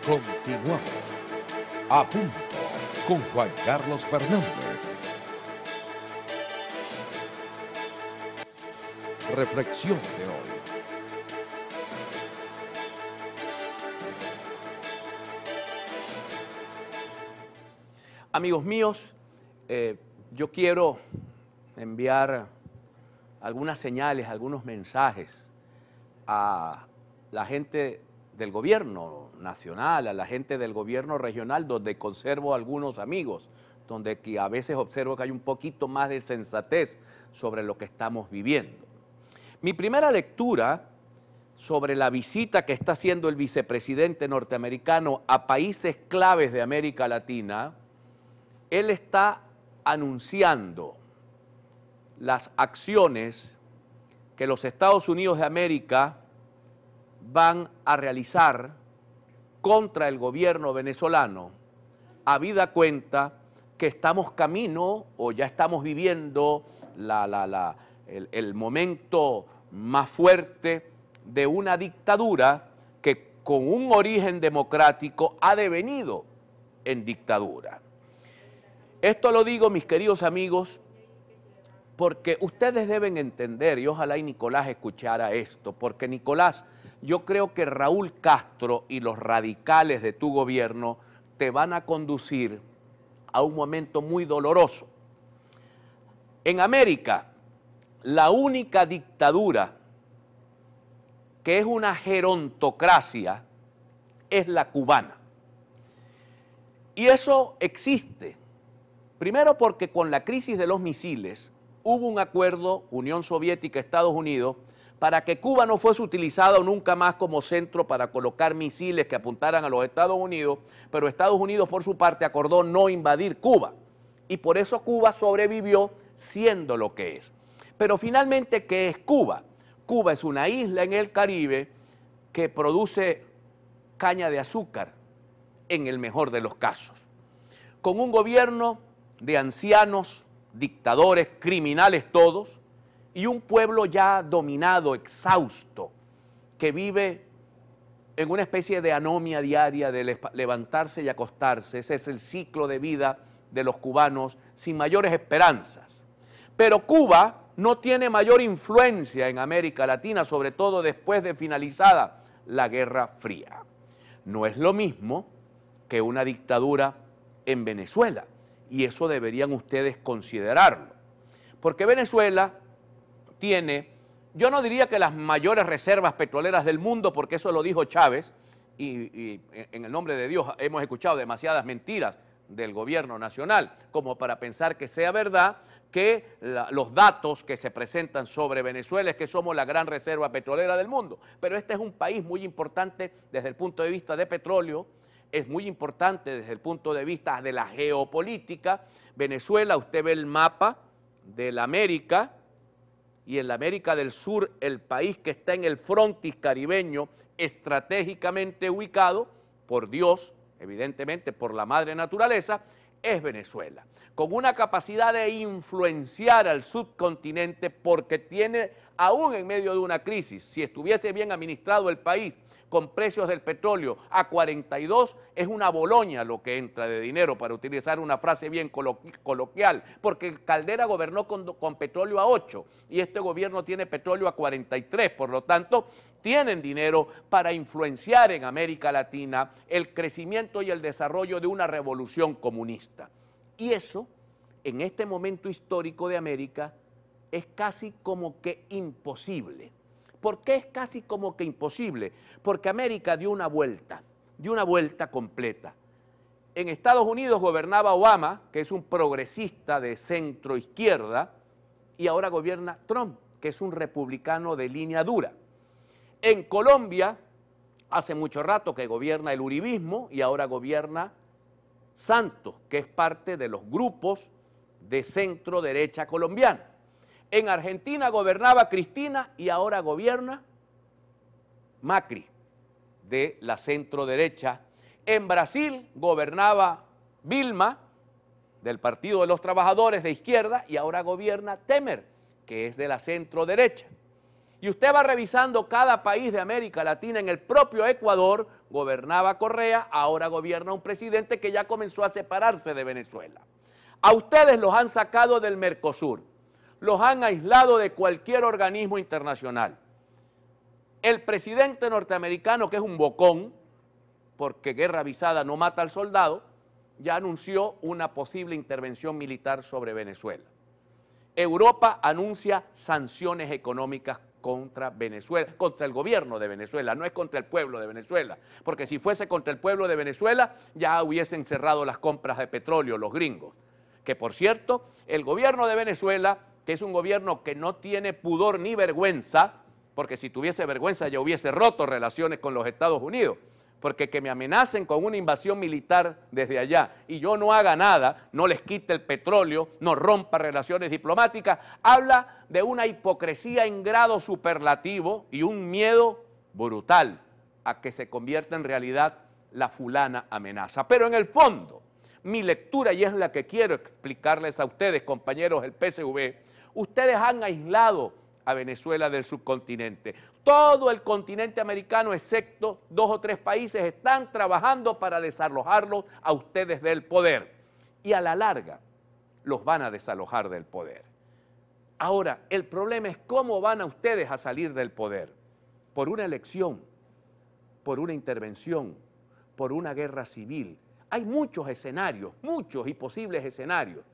Continuamos. A punto con Juan Carlos Fernández. Reflexión de hoy. Amigos míos, yo quiero enviar algunas señales, algunos mensajes a la gente del gobierno nacional, a la gente del gobierno regional, donde conservo algunos amigos, donde a veces observo que hay un poquito más de sensatez sobre lo que estamos viviendo. Mi primera lectura sobre la visita que está haciendo el vicepresidente norteamericano a países claves de América Latina, él está anunciando las acciones que los Estados Unidos de América van a realizar contra el gobierno venezolano, habida cuenta que estamos camino o ya estamos viviendo el momento más fuerte de una dictadura que con un origen democrático ha devenido en dictadura. Esto lo digo, mis queridos amigos, porque ustedes deben entender, y ojalá y Nicolás escuchara esto, porque Nicolás, yo creo que Raúl Castro y los radicales de tu gobierno te van a conducir a un momento muy doloroso. En América, la única dictadura que es una gerontocracia es la cubana. Y eso existe. Primero porque con la crisis de los misiles hubo un acuerdo Unión Soviética-Estados Unidos para que Cuba no fuese utilizada nunca más como centro para colocar misiles que apuntaran a los Estados Unidos, pero Estados Unidos por su parte acordó no invadir Cuba y por eso Cuba sobrevivió siendo lo que es. Pero finalmente, ¿qué es Cuba? Cuba es una isla en el Caribe que produce caña de azúcar en el mejor de los casos, con un gobierno de ancianos, dictadores, criminales todos, y un pueblo ya dominado, exhausto, que vive en una especie de anomia diaria de levantarse y acostarse. Ese es el ciclo de vida de los cubanos, sin mayores esperanzas. Pero Cuba no tiene mayor influencia en América Latina, sobre todo después de finalizada la Guerra Fría. No es lo mismo que una dictadura en Venezuela, y eso deberían ustedes considerarlo, porque Venezuela tiene, yo no diría que las mayores reservas petroleras del mundo, porque eso lo dijo Chávez, y en el nombre de Dios hemos escuchado demasiadas mentiras del gobierno nacional como para pensar que sea verdad que los datos que se presentan sobre Venezuela es que somos la gran reserva petrolera del mundo. Pero este es un país muy importante desde el punto de vista de petróleo, es muy importante desde el punto de vista de la geopolítica. Venezuela, usted ve el mapa de la América, y en la América del Sur, el país que está en el frontis caribeño, estratégicamente ubicado, por Dios, evidentemente por la madre naturaleza, es Venezuela, con una capacidad de influenciar al subcontinente porque tiene, aún en medio de una crisis, si estuviese bien administrado el país, con precios del petróleo a 42, es una Boloña lo que entra de dinero, para utilizar una frase bien coloquial, porque Caldera gobernó con petróleo a 8 y este gobierno tiene petróleo a 43, por lo tanto, tienen dinero para influenciar en América Latina el crecimiento y el desarrollo de una revolución comunista. Y eso, en este momento histórico de América, es casi como que imposible. ¿Por qué es casi como que imposible? Porque América dio una vuelta completa. En Estados Unidos gobernaba Obama, que es un progresista de centro izquierda, y ahora gobierna Trump, que es un republicano de línea dura. En Colombia, hace mucho rato que gobierna el uribismo y ahora gobierna Santos, que es parte de los grupos de centro derecha colombiana. En Argentina gobernaba Cristina y ahora gobierna Macri, de la centro derecha. En Brasil gobernaba Dilma, del Partido de los Trabajadores de izquierda, y ahora gobierna Temer, que es de la centro derecha. Y usted va revisando cada país de América Latina. En el propio Ecuador gobernaba Correa, ahora gobierna un presidente que ya comenzó a separarse de Venezuela. A ustedes los han sacado del Mercosur, los han aislado de cualquier organismo internacional. El presidente norteamericano, que es un bocón, porque guerra avisada no mata al soldado, ya anunció una posible intervención militar sobre Venezuela. Europa anuncia sanciones económicas contra Venezuela, contra el gobierno de Venezuela, no es contra el pueblo de Venezuela, porque si fuese contra el pueblo de Venezuela ya hubiesen cerrado las compras de petróleo los gringos. Que por cierto, el gobierno de Venezuela, que es un gobierno que no tiene pudor ni vergüenza, porque si tuviese vergüenza ya hubiese roto relaciones con los Estados Unidos, porque que me amenacen con una invasión militar desde allá y yo no haga nada, no les quite el petróleo, no rompa relaciones diplomáticas, habla de una hipocresía en grado superlativo y un miedo brutal a que se convierta en realidad la fulana amenaza. Pero en el fondo, mi lectura, y es la que quiero explicarles a ustedes, compañeros del PSV, ustedes han aislado a Venezuela del subcontinente. Todo el continente americano, excepto 2 o 3 países, están trabajando para desalojarlos a ustedes del poder. Y a la larga, los van a desalojar del poder. Ahora, el problema es cómo van a ustedes a salir del poder. Por una elección, por una intervención, por una guerra civil. Hay muchos escenarios, muchos y posibles escenarios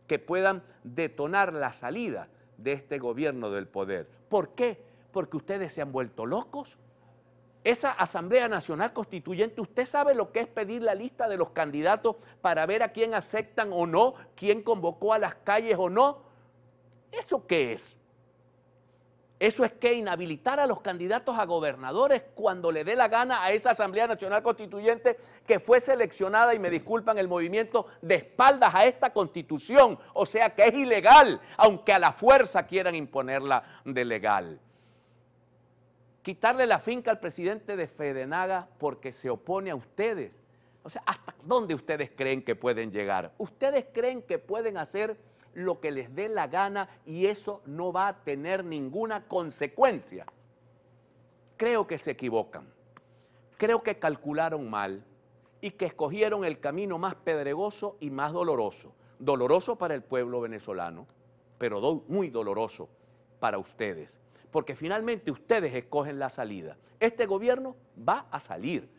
que puedan detonar la salida de este gobierno del poder. ¿Por qué? Porque ustedes se han vuelto locos. Esa Asamblea Nacional Constituyente, ¿usted sabe lo que es pedir la lista de los candidatos para ver a quién aceptan o no, quién convocó a las calles o no? ¿Eso qué es? Eso es que inhabilitar a los candidatos a gobernadores cuando le dé la gana a esa Asamblea Nacional Constituyente que fue seleccionada, y me disculpan el movimiento, de espaldas a esta Constitución. O sea que es ilegal, aunque a la fuerza quieran imponerla de legal. Quitarle la finca al presidente de Fedenaga porque se opone a ustedes. O sea, ¿hasta dónde ustedes creen que pueden llegar? ¿Ustedes creen que pueden hacer lo que les dé la gana y eso no va a tener ninguna consecuencia? Creo que se equivocan, creo que calcularon mal y que escogieron el camino más pedregoso y más doloroso. Doloroso para el pueblo venezolano, pero muy doloroso para ustedes, porque finalmente ustedes escogen la salida. Este gobierno va a salir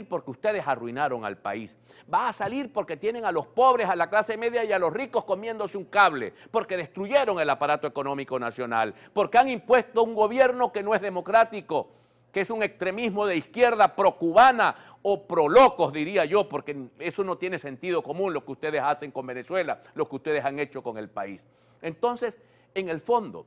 porque ustedes arruinaron al país. Va a salir porque tienen a los pobres, a la clase media y a los ricos comiéndose un cable, porque destruyeron el aparato económico nacional, porque han impuesto un gobierno que no es democrático, que es un extremismo de izquierda procubana o prolocos, diría yo, porque eso no tiene sentido común lo que ustedes hacen con Venezuela, lo que ustedes han hecho con el país. Entonces, en el fondo,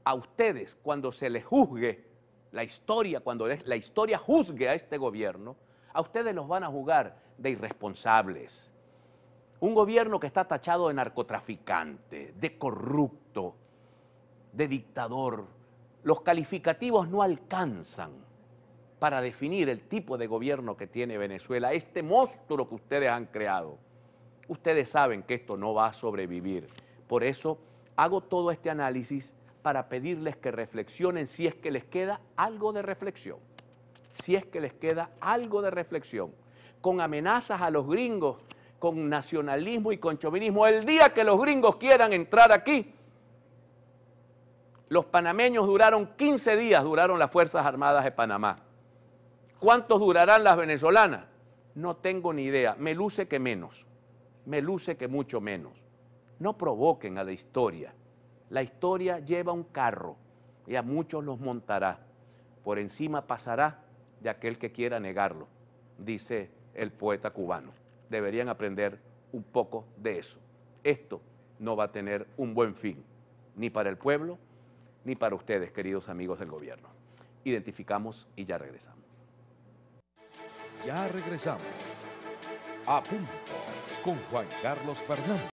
a ustedes, cuando se les juzgue la historia, cuando la historia juzgue a este gobierno, a ustedes los van a juzgar de irresponsables. Un gobierno que está tachado de narcotraficante, de corrupto, de dictador. Los calificativos no alcanzan para definir el tipo de gobierno que tiene Venezuela, este monstruo que ustedes han creado. Ustedes saben que esto no va a sobrevivir. Por eso hago todo este análisis para pedirles que reflexionen si es que les queda algo de reflexión. Si es que les queda algo de reflexión. Con amenazas a los gringos, con nacionalismo y con chauvinismo. El día que los gringos quieran entrar aquí, los panameños duraron 15 días, duraron las Fuerzas Armadas de Panamá. ¿Cuántos durarán las venezolanas? No tengo ni idea. Me luce que menos. Me luce que mucho menos. No provoquen a la historia. La historia lleva un carro y a muchos los montará. Por encima pasará de aquel que quiera negarlo, dice el poeta cubano. Deberían aprender un poco de eso. Esto no va a tener un buen fin, ni para el pueblo, ni para ustedes, queridos amigos del gobierno. Identificamos y ya regresamos. Ya regresamos. A punto con Juan Carlos Fernández.